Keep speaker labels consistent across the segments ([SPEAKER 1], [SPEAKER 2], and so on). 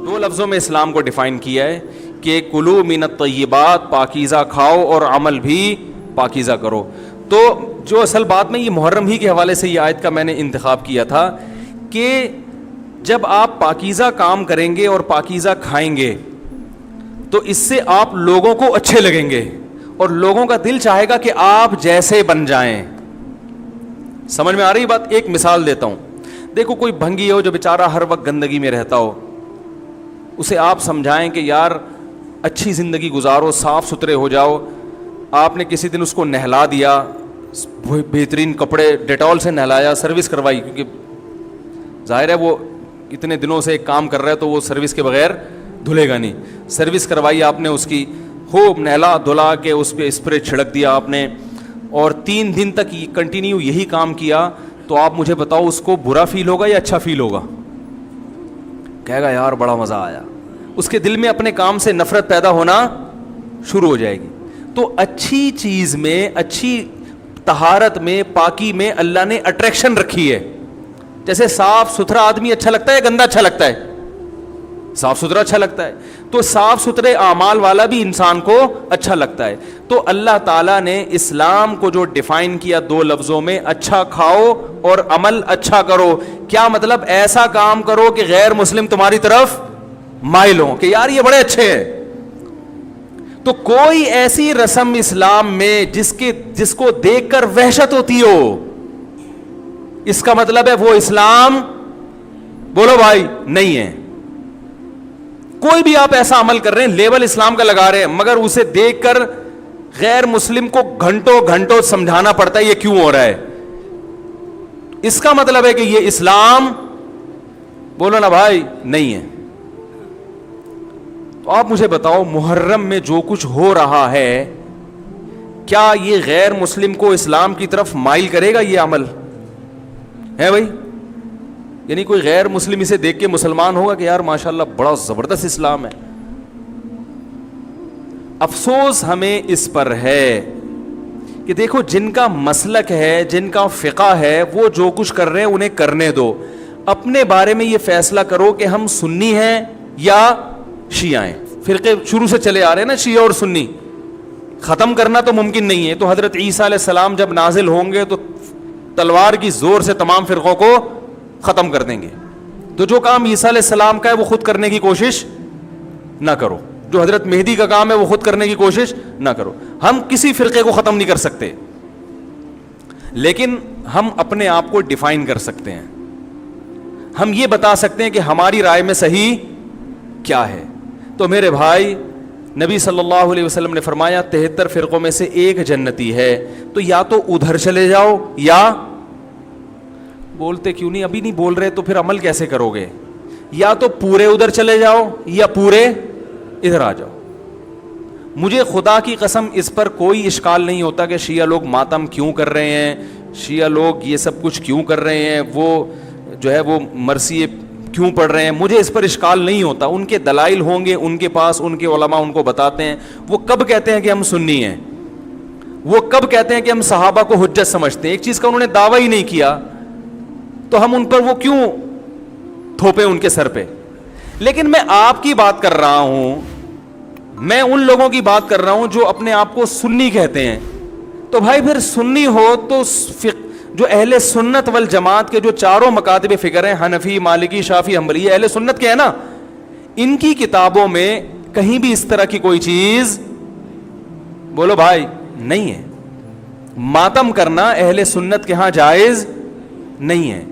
[SPEAKER 1] دو لفظوں میں اسلام کو ڈیفائن کیا ہے کہ کلو من الطیبات، پاکیزہ کھاؤ اور عمل بھی پاکیزہ کرو. تو جو اصل بات میں یہ محرم ہی کے حوالے سے یہ آیت کا میں نے انتخاب کیا تھا کہ جب آپ پاکیزہ کام کریں گے اور پاکیزہ کھائیں گے تو اس سے آپ لوگوں کو اچھے لگیں گے اور لوگوں کا دل چاہے گا کہ آپ جیسے بن جائیں. سمجھ میں آ رہی بات؟ ایک مثال دیتا ہوں. دیکھو کوئی بھنگی ہو جو بیچارہ ہر وقت گندگی میں رہتا ہو, اسے آپ سمجھائیں کہ یار اچھی زندگی گزارو, صاف ستھرے ہو جاؤ. آپ نے کسی دن اس کو نہلا دیا, بہترین کپڑے ڈیٹول سے نہلایا, سروس کروائی, کیونکہ ظاہر ہے وہ اتنے دنوں سے ایک کام کر رہا ہے تو وہ سروس کے بغیر دھلے گا نہیں. سروس کروائی آپ نے اس کی, خوب نہلا دھلا کے اس پہ اسپرے چھڑک دیا آپ نے, اور 3 دن تک کنٹینیو یہی کام کیا, تو آپ مجھے بتاؤ اس کو برا فیل ہوگا یا اچھا فیل ہوگا؟ کہے گا یار بڑا مزہ آیا. اس کے دل میں اپنے کام سے نفرت پیدا ہونا شروع ہو جائے گی. تو اچھی چیز میں, اچھی طہارت میں, پاکی میں اللہ نے اٹریکشن رکھی ہے. جیسے صاف ستھرا آدمی اچھا لگتا ہے, گندا اچھا لگتا ہے؟ صاف ستھرا اچھا لگتا ہے. تو صاف ستھرے اعمال والا بھی انسان کو اچھا لگتا ہے. تو اللہ تعالیٰ نے اسلام کو جو ڈیفائن کیا 2 لفظوں میں, اچھا کھاؤ اور عمل اچھا کرو. کیا مطلب؟ ایسا کام کرو کہ غیر مسلم تمہاری طرف مائل ہوں کہ یار یہ بڑے اچھے ہیں. تو کوئی ایسی رسم اسلام میں جس کو دیکھ کر وحشت ہوتی ہو, اس کا مطلب ہے وہ اسلام, بولو بھائی, نہیں ہے. کوئی بھی آپ ایسا عمل کر رہے ہیں, لیبل اسلام کا لگا رہے ہیں, مگر اسے دیکھ کر غیر مسلم کو گھنٹوں گھنٹوں سمجھانا پڑتا ہے یہ کیوں ہو رہا ہے, اس کا مطلب ہے کہ یہ اسلام, بولو نا بھائی, نہیں ہے. تو آپ مجھے بتاؤ محرم میں جو کچھ ہو رہا ہے, کیا یہ غیر مسلم کو اسلام کی طرف مائل کرے گا؟ یہ عمل ہے بھائی؟ یعنی کوئی غیر مسلم اسے دیکھ کے مسلمان ہوگا کہ یار ماشاءاللہ بڑا زبردست اسلام ہے؟ افسوس ہمیں اس پر ہے کہ دیکھو جن کا مسلک ہے, جن کا فقہ ہے, وہ جو کچھ کر رہے ہیں انہیں کرنے دو. اپنے بارے میں یہ فیصلہ کرو کہ ہم سنی ہیں یا شیعہ ہیں. فرقے شروع سے چلے آ رہے ہیں نا, شیعہ اور سنی, ختم کرنا تو ممکن نہیں ہے. تو حضرت عیسیٰ علیہ السلام جب نازل ہوں گے تو تلوار کی زور سے تمام فرقوں کو ختم کر دیں گے. تو جو کام عیسیٰ علیہ السلام کا ہے وہ خود کرنے کی کوشش نہ کرو, جو حضرت مہدی کا کام ہے وہ خود کرنے کی کوشش نہ کرو. ہم کسی فرقے کو ختم نہیں کر سکتے, لیکن ہم اپنے آپ کو ڈیفائن کر سکتے ہیں. ہم یہ بتا سکتے ہیں کہ ہماری رائے میں صحیح کیا ہے. تو میرے بھائی, نبی صلی اللہ علیہ وسلم نے فرمایا 73 فرقوں میں سے ایک جنتی ہے, تو یا تو ادھر چلے جاؤ یا, بولتے کیوں نہیں, ابھی نہیں بول رہے تو پھر عمل کیسے کرو گے, یا تو پورے ادھر چلے جاؤ یا پورے ادھر آ جاؤ. مجھے خدا کی قسم اس پر کوئی اشکال نہیں ہوتا کہ شیعہ لوگ ماتم کیوں کر رہے ہیں, شیعہ لوگ یہ سب کچھ کیوں کر رہے ہیں, وہ جو ہے وہ مرثیے کیوں پڑھ رہے ہیں. مجھے اس پر اشکال نہیں ہوتا. ان کے دلائل ہوں گے ان کے پاس, ان کے علماء ان کو بتاتے ہیں. وہ کب کہتے ہیں کہ ہم سنی ہیں, وہ کب کہتے ہیں کہ ہم صحابہ کو حجت سمجھتے ہیں. ایک چیز کا انہوں نے دعویٰ ہی نہیں کیا تو ہم ان پر وہ کیوں تھوپے ان کے سر پہ. لیکن میں آپ کی بات کر رہا ہوں, میں ان لوگوں کی بات کر رہا ہوں جو اپنے آپ کو سنی کہتے ہیں. تو بھائی پھر سنی ہو تو جو اہل سنت والجماعت کے جو چاروں مکاتب فکر ہیں, حنفی, مالکی, شافعی, حنبلی, اہل سنت کے ہیں نا, ان کی کتابوں میں کہیں بھی اس طرح کی کوئی چیز, بولو بھائی, نہیں ہے. ماتم کرنا اہل سنت کے ہاں جائز نہیں ہے.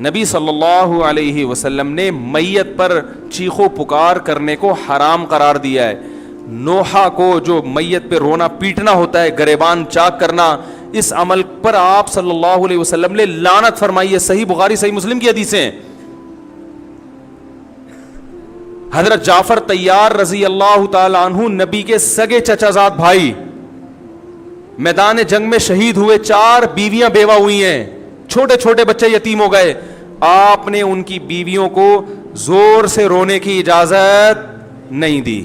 [SPEAKER 1] نبی صلی اللہ علیہ وسلم نے میت پر چیخو پکار کرنے کو حرام قرار دیا ہے. نوحہ کو جو میت پہ رونا پیٹنا ہوتا ہے, گریبان چاک کرنا, اس عمل پر آپ صلی اللہ علیہ وسلم نے لعنت فرمائی ہے. صحیح بخاری صحیح مسلم کی حدیثیں ہیں. حضرت جعفر طیار رضی اللہ تعالی عنہ نبی کے سگے چچا زاد بھائی میدان جنگ میں شہید ہوئے, 4 بیویاں بیوہ ہوئی ہیں, چھوٹے چھوٹے بچے یتیم ہو گئے. آپ نے ان کی بیویوں کو زور سے رونے کی اجازت نہیں دی.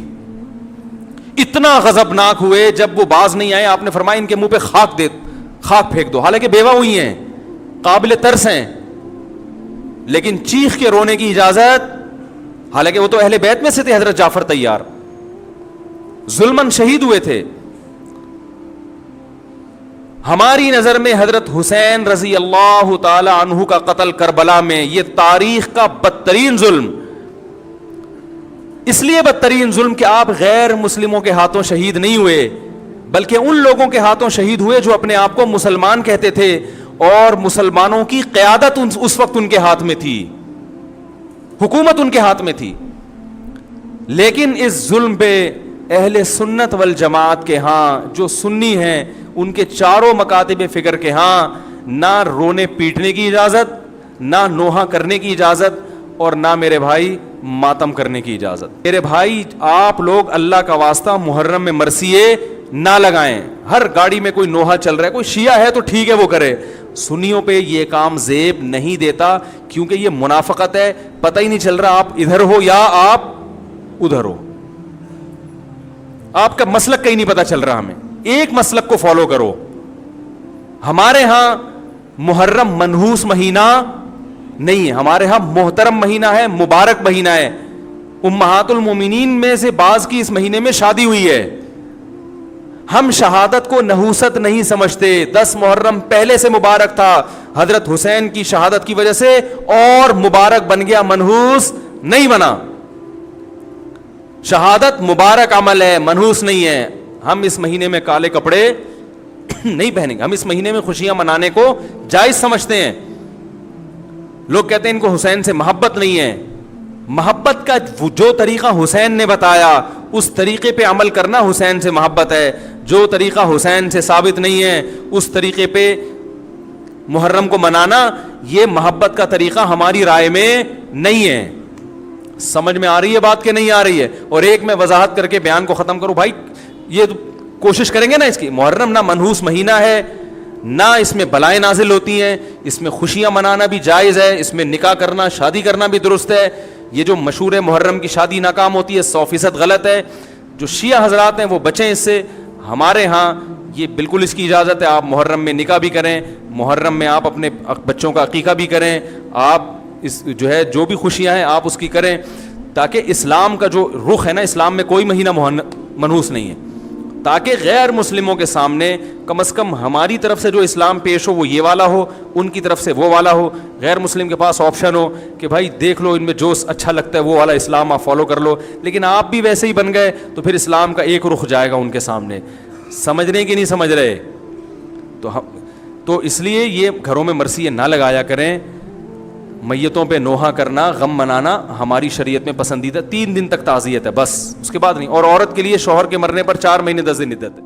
[SPEAKER 1] اتنا غضبناک ہوئے, جب وہ باز نہیں آئے آپ نے فرمایا ان کے منہ پہ خاک پھینک دو. حالانکہ بیوہ ہوئی ہیں, قابل ترس ہیں, لیکن چیخ کے رونے کی اجازت حالانکہ وہ تو اہل بیت میں سے تھے. حضرت جعفر طیار ظلمن شہید ہوئے تھے. ہماری نظر میں حضرت حسین رضی اللہ تعالی عنہ کا قتل کربلا میں یہ تاریخ کا بدترین ظلم, اس لیے بدترین ظلم کہ آپ غیر مسلموں کے ہاتھوں شہید نہیں ہوئے, بلکہ ان لوگوں کے ہاتھوں شہید ہوئے جو اپنے آپ کو مسلمان کہتے تھے, اور مسلمانوں کی قیادت اس وقت ان کے ہاتھ میں تھی, حکومت ان کے ہاتھ میں تھی. لیکن اس ظلم پہ اہل سنت والجماعت کے ہاں جو سنی ہیں ان کے چاروں مکاتب فکر کے ہاں نہ رونے پیٹنے کی اجازت, نہ نوحہ کرنے کی اجازت, اور نہ میرے بھائی ماتم کرنے کی اجازت. میرے بھائی آپ لوگ اللہ کا واسطہ محرم میں مرثیے نہ لگائیں. ہر گاڑی میں کوئی نوحہ چل رہا ہے, کوئی شیعہ ہے تو ٹھیک ہے وہ کرے, سنیوں پہ یہ کام زیب نہیں دیتا, کیونکہ یہ منافقت ہے. پتہ ہی نہیں چل رہا آپ ادھر ہو یا آپ ادھر ہو, آپ کا مسلک کہیں نہیں پتا چل رہا. ہمیں ایک مسلک کو فالو کرو. ہمارے ہاں محرم منحوس مہینہ نہیں ہے, ہمارے ہاں محترم مہینہ ہے, مبارک مہینہ ہے. امہات المومنین میں سے بعض کی اس مہینے میں شادی ہوئی ہے. ہم شہادت کو نحوست نہیں سمجھتے. 10 محرم پہلے سے مبارک تھا, حضرت حسین کی شہادت کی وجہ سے اور مبارک بن گیا, منحوس نہیں بنا. شہادت مبارک عمل ہے, منحوس نہیں ہے. ہم اس مہینے میں کالے کپڑے نہیں پہنیں گے, ہم اس مہینے میں خوشیاں منانے کو جائز سمجھتے ہیں. لوگ کہتے ہیں ان کو حسین سے محبت نہیں ہے. محبت کا جو طریقہ حسین نے بتایا اس طریقے پہ عمل کرنا حسین سے محبت ہے. جو طریقہ حسین سے ثابت نہیں ہے اس طریقے پہ محرم کو منانا یہ محبت کا طریقہ ہماری رائے میں نہیں ہے. سمجھ میں آ رہی ہے بات کہ نہیں آ رہی ہے؟ اور ایک میں وضاحت کر کے بیان کو ختم کروں. بھائی یہ کوشش کریں گے نا اس کی, محرم نہ منحوس مہینہ ہے, نہ اس میں بلائیں نازل ہوتی ہیں, اس میں خوشیاں منانا بھی جائز ہے, اس میں نکاح کرنا شادی کرنا بھی درست ہے. یہ جو مشہور ہے محرم کی شادی ناکام ہوتی ہے 100% غلط ہے. جو شیعہ حضرات ہیں وہ بچیں اس سے. ہمارے ہاں یہ بالکل اس کی اجازت ہے, آپ محرم میں نکاح بھی کریں, محرم میں آپ اپنے بچوں کا عقیقہ بھی کریں, آپ اس جو ہے جو بھی خوشیاں ہیں آپ اس کی کریں, تاکہ اسلام کا جو رخ ہے نا, اسلام میں کوئی مہینہ منحوس نہیں ہے, تاکہ غیر مسلموں کے سامنے کم از کم ہماری طرف سے جو اسلام پیش ہو وہ یہ والا ہو, ان کی طرف سے وہ والا ہو. غیر مسلم کے پاس آپشن ہو کہ بھائی دیکھ لو ان میں جو اچھا لگتا ہے وہ والا اسلام آپ فالو کر لو, لیکن آپ بھی ویسے ہی بن گئے تو پھر اسلام کا ایک رخ جائے گا ان کے سامنے. سمجھنے کی نہیں سمجھ رہے؟ تو اس لیے یہ گھروں میں مرثیے نہ لگایا کریں. میتوں پہ نوحہ کرنا, غم منانا ہماری شریعت میں پسندیدہ. 3 دن تک تعزیت ہے بس, اس کے بعد نہیں. اور عورت کے لیے شوہر کے مرنے پر 4 مہینے 10 دن عدت ہے.